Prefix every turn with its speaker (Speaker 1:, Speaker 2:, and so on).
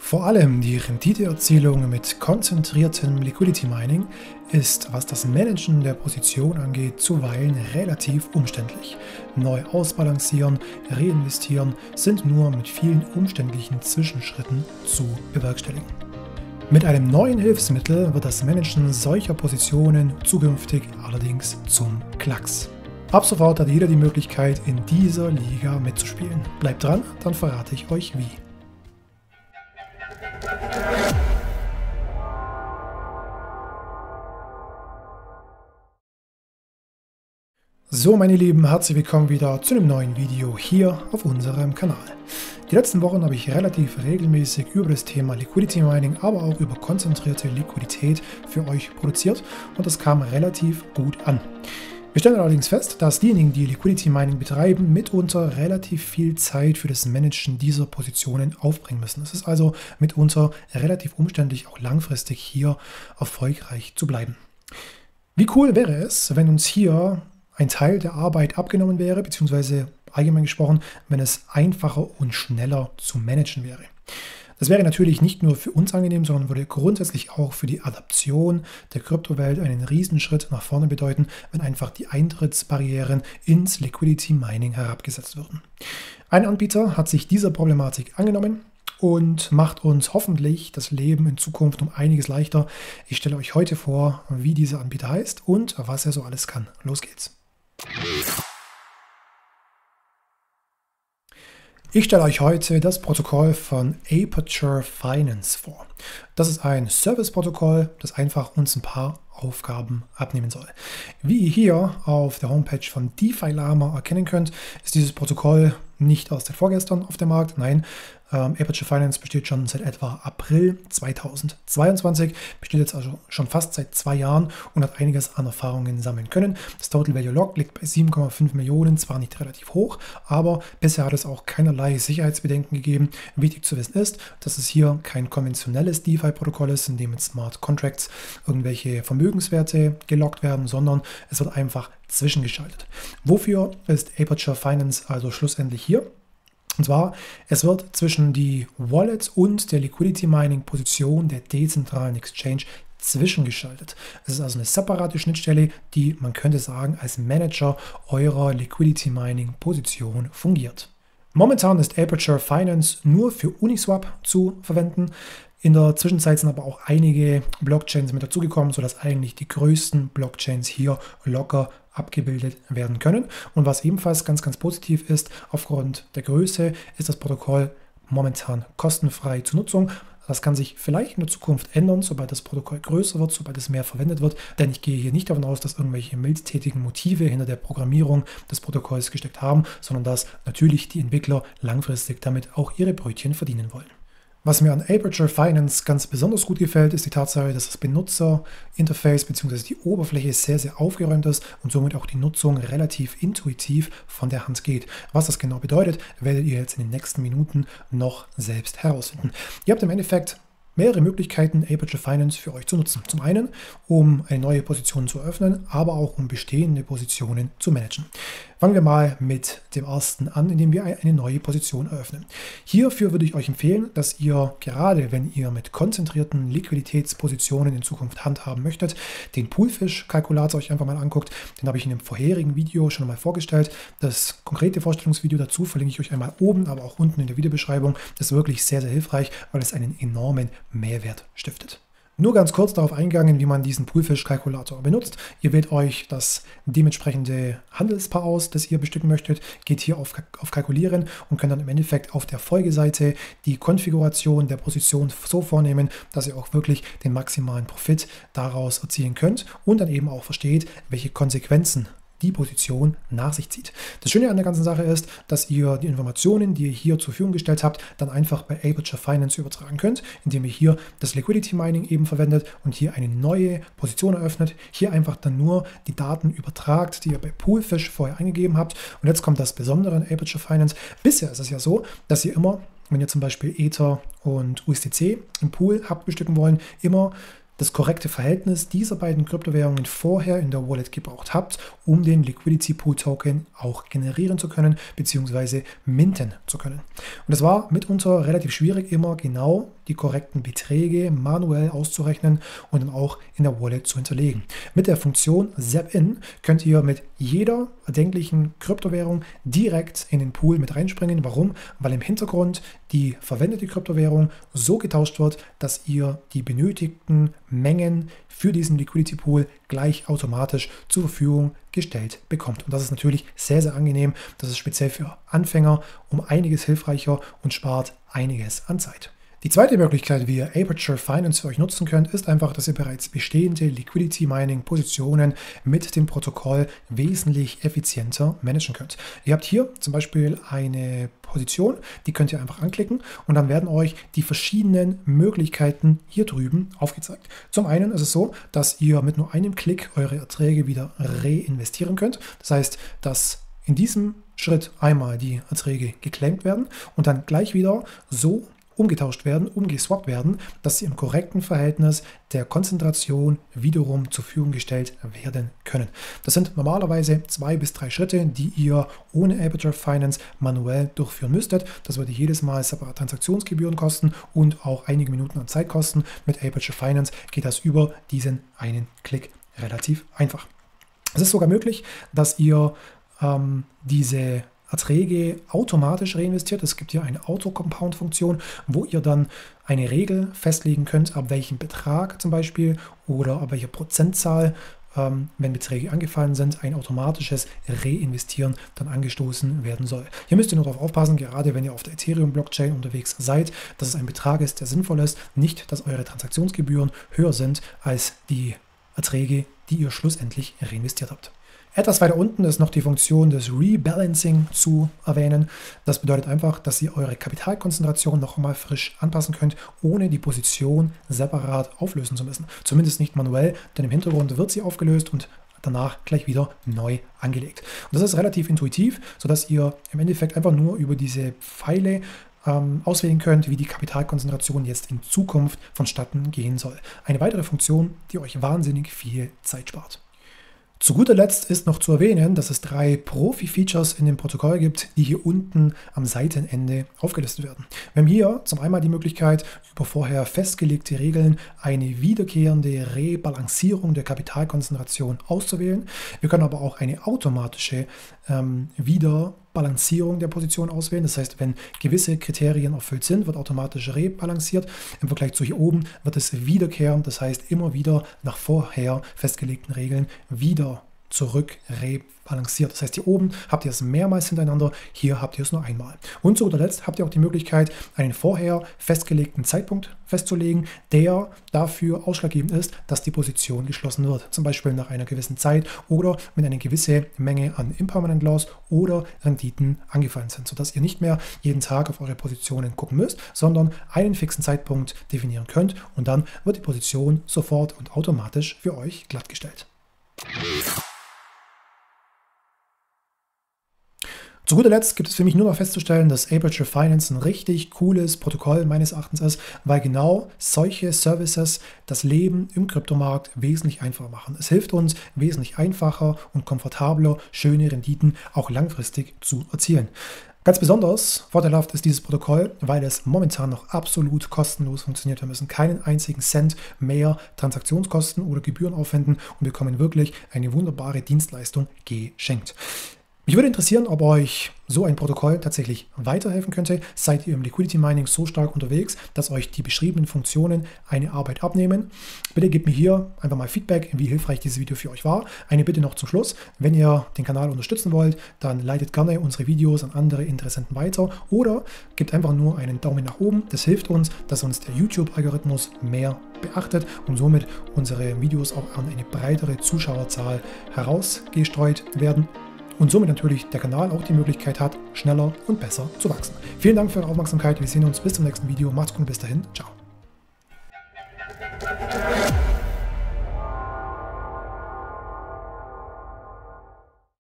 Speaker 1: Vor allem die Renditeerzielung mit konzentriertem Liquidity Mining ist, was das Managen der Position angeht, zuweilen relativ umständlich. Neu ausbalancieren, reinvestieren sind nur mit vielen umständlichen Zwischenschritten zu bewerkstelligen. Mit einem neuen Hilfsmittel wird das Managen solcher Positionen zukünftig allerdings zum Klacks. Ab sofort hat jeder die Möglichkeit, in dieser Liga mitzuspielen. Bleibt dran, dann verrate ich euch wie. So meine Lieben, herzlich willkommen wieder zu einem neuen Video hier auf unserem Kanal. Die letzten Wochen habe ich relativ regelmäßig über das Thema Liquidity Mining, aber auch über konzentrierte Liquidität für euch produziert und das kam relativ gut an. Wir stellen allerdings fest, dass diejenigen, die Liquidity Mining betreiben, mitunter relativ viel Zeit für das Managen dieser Positionen aufbringen müssen. Es ist also mitunter relativ umständlich, auch langfristig hier erfolgreich zu bleiben. Wie cool wäre es, wenn uns hier ein Teil der Arbeit abgenommen wäre, beziehungsweise allgemein gesprochen, wenn es einfacher und schneller zu managen wäre. Das wäre natürlich nicht nur für uns angenehm, sondern würde grundsätzlich auch für die Adaption der Kryptowelt einen Riesenschritt nach vorne bedeuten, wenn einfach die Eintrittsbarrieren ins Liquidity Mining herabgesetzt würden. Ein Anbieter hat sich dieser Problematik angenommen und macht uns hoffentlich das Leben in Zukunft um einiges leichter. Ich stelle euch heute vor, wie dieser Anbieter heißt und was er so alles kann. Los geht's! Ich stelle euch heute das Protokoll von Aperture Finance vor. Das ist ein Service-Protokoll, das einfach uns ein paar Aufgaben abnehmen soll. Wie ihr hier auf der Homepage von DeFi Lama erkennen könnt, ist dieses Protokoll nicht erst seit vorgestern auf dem Markt. Nein, Aperture Finance besteht schon seit etwa April 2022, besteht jetzt also schon fast seit 2 Jahren und hat einiges an Erfahrungen sammeln können. Das Total Value Locked liegt bei 7,5 Millionen, zwar nicht relativ hoch, aber bisher hat es auch keinerlei Sicherheitsbedenken gegeben. Wichtig zu wissen ist, dass es hier kein konventionelles DeFi-Protokoll ist, in dem mit Smart Contracts irgendwelche Vermögenswerte gelockt werden, sondern es wird einfach zwischengeschaltet. Wofür ist Aperture Finance also schlussendlich hier? Und zwar, es wird zwischen die Wallet und der Liquidity Mining Position der dezentralen Exchange zwischengeschaltet. Es ist also eine separate Schnittstelle, die, man könnte sagen, als Manager eurer Liquidity Mining Position fungiert. Momentan ist Aperture Finance nur für Uniswap zu verwenden. In der Zwischenzeit sind aber auch einige Blockchains mit dazugekommen, sodass eigentlich die größten Blockchains hier locker abgebildet werden können. Und was ebenfalls ganz positiv ist, aufgrund der Größe ist das Protokoll momentan kostenfrei zur Nutzung. Das kann sich vielleicht in der Zukunft ändern, sobald das Protokoll größer wird, sobald es mehr verwendet wird. Denn ich gehe hier nicht davon aus, dass irgendwelche mildtätigen Motive hinter der Programmierung des Protokolls gesteckt haben, sondern dass natürlich die Entwickler langfristig damit auch ihre Brötchen verdienen wollen. Was mir an Aperture Finance ganz besonders gut gefällt, ist die Tatsache, dass das Benutzerinterface bzw. die Oberfläche sehr aufgeräumt ist und somit auch die Nutzung relativ intuitiv von der Hand geht. Was das genau bedeutet, werdet ihr jetzt in den nächsten Minuten noch selbst herausfinden. Ihr habt im Endeffekt mehrere Möglichkeiten, Aperture Finance für euch zu nutzen. Zum einen, um eine neue Position zu eröffnen, aber auch um bestehende Positionen zu managen. Fangen wir mal mit dem ersten an, indem wir eine neue Position eröffnen. Hierfür würde ich euch empfehlen, dass ihr gerade, wenn ihr mit konzentrierten Liquiditätspositionen in Zukunft handhaben möchtet, den Poolfish-Kalkulator euch einfach mal anguckt. Den habe ich in dem vorherigen Video schon mal vorgestellt. Das konkrete Vorstellungsvideo dazu verlinke ich euch einmal oben, aber auch unten in der Videobeschreibung. Das ist wirklich sehr hilfreich, weil es einen enormen Mehrwert stiftet. Nur ganz kurz darauf eingegangen, wie man diesen Poolfish-Kalkulator benutzt. Ihr wählt euch das dementsprechende Handelspaar aus, das ihr bestücken möchtet, geht hier auf Kalkulieren und könnt dann im Endeffekt auf der Folgeseite die Konfiguration der Position so vornehmen, dass ihr auch wirklich den maximalen Profit daraus erzielen könnt und dann eben auch versteht, welche Konsequenzen die Position nach sich zieht. Das Schöne an der ganzen Sache ist, dass ihr die Informationen, die ihr hier zur Verfügung gestellt habt, dann einfach bei Aperture Finance übertragen könnt, indem ihr hier das Liquidity Mining eben verwendet und hier eine neue Position eröffnet, hier einfach dann nur die Daten übertragt, die ihr bei Poolfish vorher eingegeben habt. Und jetzt kommt das Besondere an Aperture Finance. Bisher ist es ja so, dass ihr immer, wenn ihr zum Beispiel Ether und USDC im Pool habt bestücken wollen, immer das korrekte Verhältnis dieser beiden Kryptowährungen vorher in der Wallet gebraucht habt, um den Liquidity Pool Token auch generieren zu können bzw. minten zu können. Und es war mitunter relativ schwierig, immer genau die korrekten Beträge manuell auszurechnen und dann auch in der Wallet zu hinterlegen. Mit der Funktion Zap-In könnt ihr mit jeder erdenklichen Kryptowährung direkt in den Pool mit reinspringen. Warum? Weil im Hintergrund die verwendete Kryptowährung so getauscht wird, dass ihr die benötigten Mengen für diesen Liquidity Pool gleich automatisch zur Verfügung gestellt bekommt. Und das ist natürlich sehr, sehr angenehm. Das ist speziell für Anfänger um einiges hilfreicher und spart einiges an Zeit. Die zweite Möglichkeit, wie ihr Aperture Finance für euch nutzen könnt, ist einfach, dass ihr bereits bestehende Liquidity Mining Positionen mit dem Protokoll wesentlich effizienter managen könnt. Ihr habt hier zum Beispiel eine Position, die könnt ihr einfach anklicken und dann werden euch die verschiedenen Möglichkeiten hier drüben aufgezeigt. Zum einen ist es so, dass ihr mit nur einem Klick eure Erträge wieder reinvestieren könnt. Das heißt, dass in diesem Schritt einmal die Erträge geclaimt werden und dann gleich wieder so umgetauscht werden, umgeswappt werden, dass sie im korrekten Verhältnis der Konzentration wiederum zur Verfügung gestellt werden können. Das sind normalerweise 2 bis 3 Schritte, die ihr ohne Aperture Finance manuell durchführen müsstet. Das würde jedes Mal separat Transaktionsgebühren kosten und auch einige Minuten an Zeit kosten. Mit Aperture Finance geht das über diesen einen Klick relativ einfach. Es ist sogar möglich, dass ihr diese Erträge automatisch reinvestiert. Es gibt hier eine Auto-Compound-Funktion, wo ihr dann eine Regel festlegen könnt, ab welchem Betrag zum Beispiel oder ab welcher Prozentzahl, wenn Beträge angefallen sind, ein automatisches Reinvestieren dann angestoßen werden soll. Hier müsst ihr nur darauf aufpassen, gerade wenn ihr auf der Ethereum-Blockchain unterwegs seid, dass es ein Betrag ist, der sinnvoll ist, nicht, dass eure Transaktionsgebühren höher sind als die Erträge, die ihr schlussendlich reinvestiert habt. Etwas weiter unten ist noch die Funktion des Rebalancing zu erwähnen. Das bedeutet einfach, dass ihr eure Kapitalkonzentration noch einmal frisch anpassen könnt, ohne die Position separat auflösen zu müssen. Zumindest nicht manuell, denn im Hintergrund wird sie aufgelöst und danach gleich wieder neu angelegt. Und das ist relativ intuitiv, sodass ihr im Endeffekt einfach nur über diese Pfeile auswählen könnt, wie die Kapitalkonzentration jetzt in Zukunft vonstatten gehen soll. Eine weitere Funktion, die euch wahnsinnig viel Zeit spart. Zu guter Letzt ist noch zu erwähnen, dass es 3 Profi-Features in dem Protokoll gibt, die hier unten am Seitenende aufgelistet werden. Wir haben hier zum einen die Möglichkeit, über vorher festgelegte Regeln eine wiederkehrende Rebalancierung der Kapitalkonzentration auszuwählen. Wir können aber auch eine automatische Wiederbalancierung der Position auswählen. Das heißt, wenn gewisse Kriterien erfüllt sind, wird automatisch rebalanciert. Im Vergleich zu hier oben wird es wiederkehrend, das heißt immer wieder nach vorher festgelegten Regeln wieder zurück rebalanciert. Das heißt, hier oben habt ihr es mehrmals hintereinander, hier habt ihr es nur einmal. Und zu guter Letzt habt ihr auch die Möglichkeit, einen vorher festgelegten Zeitpunkt festzulegen, der dafür ausschlaggebend ist, dass die Position geschlossen wird. Zum Beispiel nach einer gewissen Zeit oder wenn eine gewisse Menge an Impermanent Loss oder Renditen angefallen sind, sodass ihr nicht mehr jeden Tag auf eure Positionen gucken müsst, sondern einen fixen Zeitpunkt definieren könnt und dann wird die Position sofort und automatisch für euch glattgestellt. Zu guter Letzt gibt es für mich nur noch festzustellen, dass Aperture Finance ein richtig cooles Protokoll meines Erachtens ist, weil genau solche Services das Leben im Kryptomarkt wesentlich einfacher machen. Es hilft uns, wesentlich einfacher und komfortabler schöne Renditen auch langfristig zu erzielen. Ganz besonders vorteilhaft ist dieses Protokoll, weil es momentan noch absolut kostenlos funktioniert. Wir müssen keinen einzigen Cent mehr Transaktionskosten oder Gebühren aufwenden und bekommen wirklich eine wunderbare Dienstleistung geschenkt. Mich würde interessieren, ob euch so ein Protokoll tatsächlich weiterhelfen könnte. Seid ihr im Liquidity Mining so stark unterwegs, dass euch die beschriebenen Funktionen eine Arbeit abnehmen? Bitte gebt mir hier einfach mal Feedback, wie hilfreich dieses Video für euch war. Eine Bitte noch zum Schluss. Wenn ihr den Kanal unterstützen wollt, dann leitet gerne unsere Videos an andere Interessenten weiter oder gebt einfach nur einen Daumen nach oben. Das hilft uns, dass uns der YouTube-Algorithmus mehr beachtet und somit unsere Videos auch an eine breitere Zuschauerzahl herausgestreut werden. Und somit natürlich der Kanal auch die Möglichkeit hat, schneller und besser zu wachsen. Vielen Dank für eure Aufmerksamkeit. Wir sehen uns bis zum nächsten Video. Macht's gut und bis dahin. Ciao.